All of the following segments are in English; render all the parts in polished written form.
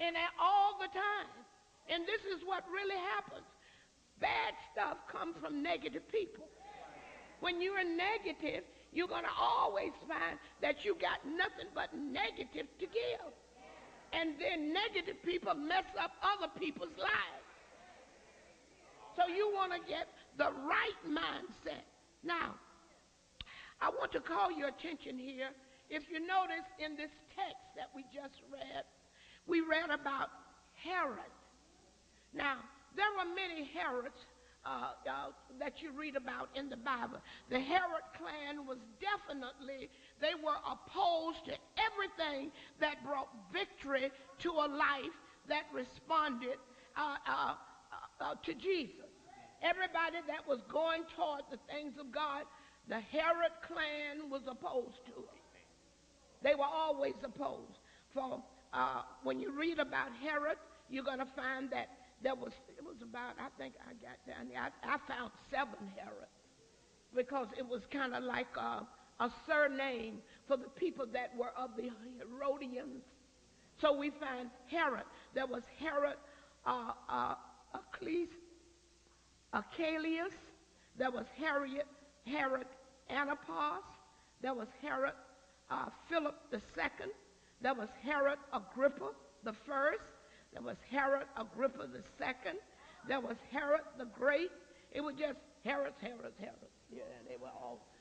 And all the time. And this is what really happens. Bad stuff comes from negative people. When you're negative, you're going to always find that you got nothing but negative to give. And then negative people mess up other people's lives. So you want to get the right mindset. Now, I want to call your attention here. If you notice in this text that we just read, we read about Herod. Now, there were many Herods that you read about in the Bible. The Herod clan was definitely, they were opposed to everything that brought victory to a life that responded to Jesus. Everybody that was going toward the things of God, the Herod clan was opposed to it. They were always opposed. For when you read about Herod, you're going to find that it was about, I think I got down there, I found 7 Herods, because it was kind of like a surname for the people that were of the Herodians. So we find Herod. There was Herod Archelaus. There was Herod Antipas. There was Herod Philip II. There was Herod Agrippa the First. There was Herod Agrippa II. There was Herod the Great. It was just Herods. Yeah, they were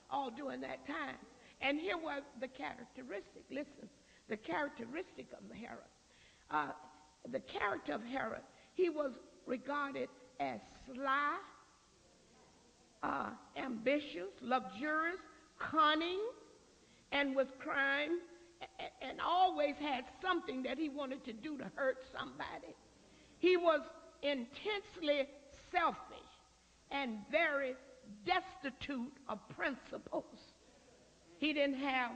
all during that time. And here was the characteristic. Listen, the characteristic of Herod. The character of Herod, he was regarded as sly, ambitious, luxurious, cunning, and with crime, and always had something that he wanted to do to hurt somebody. He was intensely selfish and very destitute of principles. He didn't have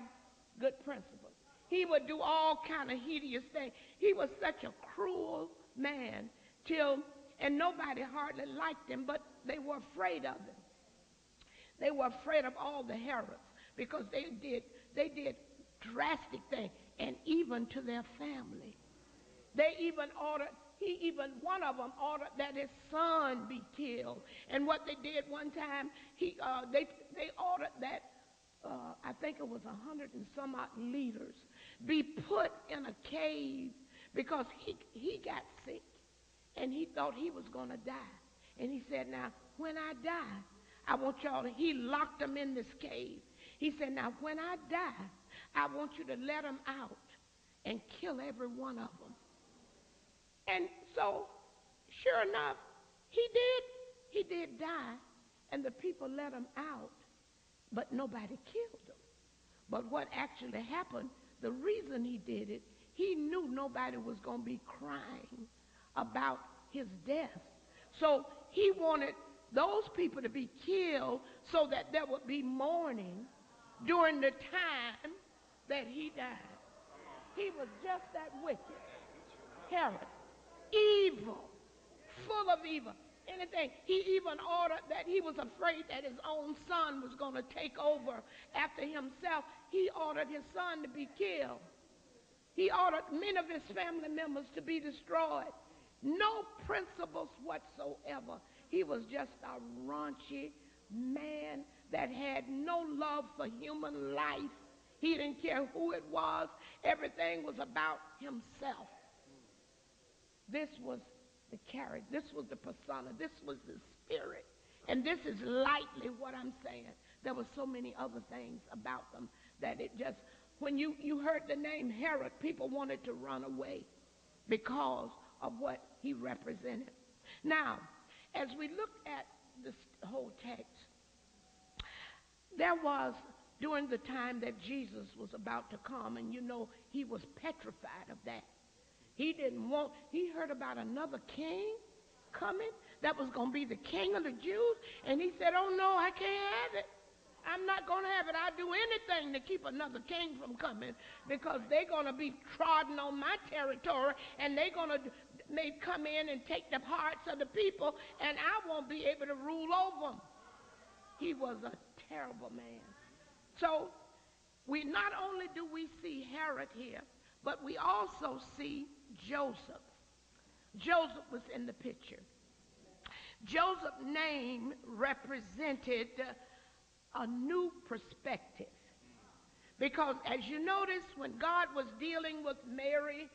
good principles. He would do all kind of hideous things. He was such a cruel man and nobody hardly liked him, but they were afraid of him. They were afraid of all the Herods because they did drastic things, and even to their family. One of them ordered that his son be killed. And what they did one time, they ordered that, I think it was 100 and some odd leaders, be put in a cave because he got sick and he thought he was going to die. And he said, now, when I die, I want y'all to, he locked them in this cave. He said, now, when I die, I want you to let them out and kill every one of them. And so, sure enough, he did die, and the people let him out, but nobody killed him. But what actually happened, the reason he did it, he knew nobody was going to be crying about his death. So he wanted those people to be killed so that there would be mourning during the time that he died. He was just that wicked. Herod. Evil. Full of evil. Anything. He even ordered that he was afraid that his own son was going to take over after himself. He ordered his son to be killed. He ordered many of his family members to be destroyed. No principles whatsoever. He was just a raunchy man that had no love for human life. He didn't care who it was. Everything was about himself. This was the character. This was the persona. This was the spirit. And this is lightly what I'm saying. There were so many other things about them that it just, when you heard the name Herod, people wanted to run away because of what he represented. Now, as we look at this whole text, there was, during the time that Jesus was about to come, and you know, he was petrified of that. He heard about another king coming that was going to be the king of the Jews, and he said, oh no, I can't have it. I'm not going to have it. I'll do anything to keep another king from coming because they're going to be trodden on my territory, and they're going to may come in and take the hearts of the people, and I won't be able to rule over them. He was a terrible man. So not only do we see Herod here, But we also see Joseph. Joseph was in the picture. Joseph's name represented a new perspective. Because as you notice, when God was dealing with Mary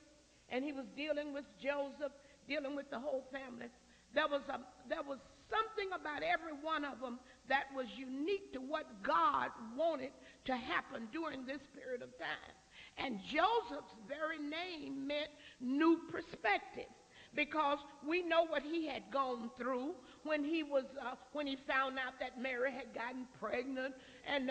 and he was dealing with Joseph, dealing with the whole family, there was something about every one of them that was unique to what God wanted to happen during this period of time. And Joseph's very name meant new perspective, because we know what he had gone through when he found out that Mary had gotten pregnant and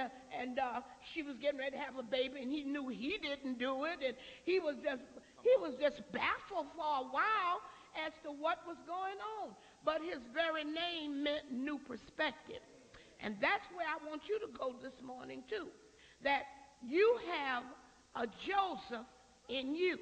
she was getting ready to have a baby, and he knew he didn't do it, and he was just baffled for a while as to what was going on. But his very name meant new perspective. And that's where I want you to go this morning too, that you have a Joseph in you.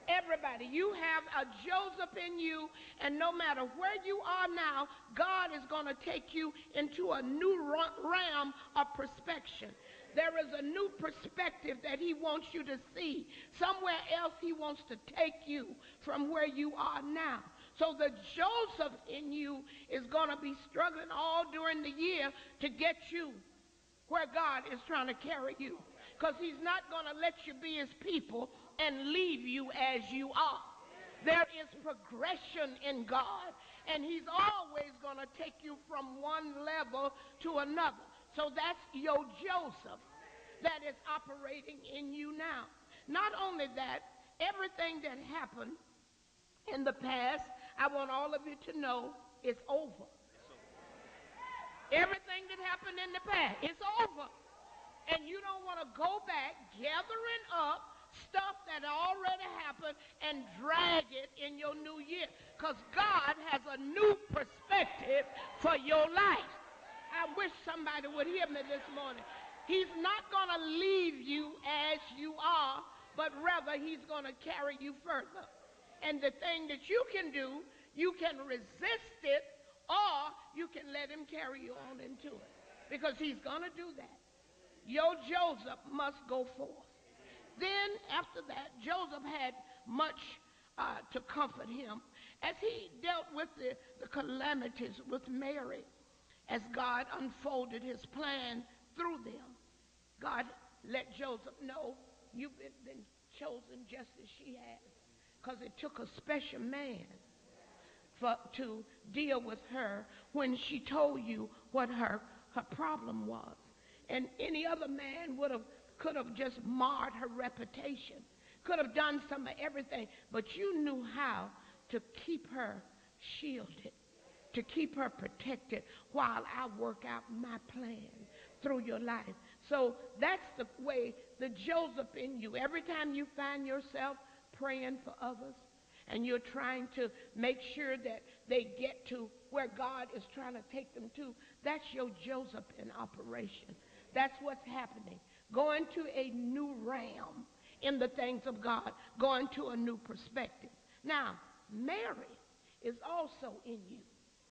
Everybody, you have a Joseph in you, and no matter where you are now, God is going to take you into a new realm of perspective. There is a new perspective that he wants you to see. Somewhere else he wants to take you from where you are now. So the Joseph in you is going to be struggling all during the year to get you where God is trying to carry you, because he's not going to let you be his people and leave you as you are. There is progression in God, and he's always going to take you from one level to another. So that's your Joseph that is operating in you now. Not only that, everything that happened in the past, I want all of you to know, it's over. Everything that happened in the past, it's over. And you don't want to go back gathering up stuff that already happened and drag it in your new year, because God has a new perspective for your life. I wish somebody would hear me this morning. He's not going to leave you as you are, but rather he's going to carry you further. And the thing that you can do, you can resist it, or you can let him carry you on into it, because he's going to do that. Your Joseph must go forth. Then after that, Joseph had much to comfort him as he dealt with the calamities with Mary, as God unfolded his plan through them. God let Joseph know, you've been chosen just as she has, because it took a special man to deal with her when she told you what her problem was. And any other man could have just marred her reputation, could have done some of everything, but you knew how to keep her shielded, to keep her protected while I work out my plan through your life. So that's the way, the Joseph in you. Every time you find yourself praying for others and you're trying to make sure that they get to where God is trying to take them to, that's your Joseph in operation. That's what's happening. Going to a new realm in the things of God, going to a new perspective. Now, Mary is also in you.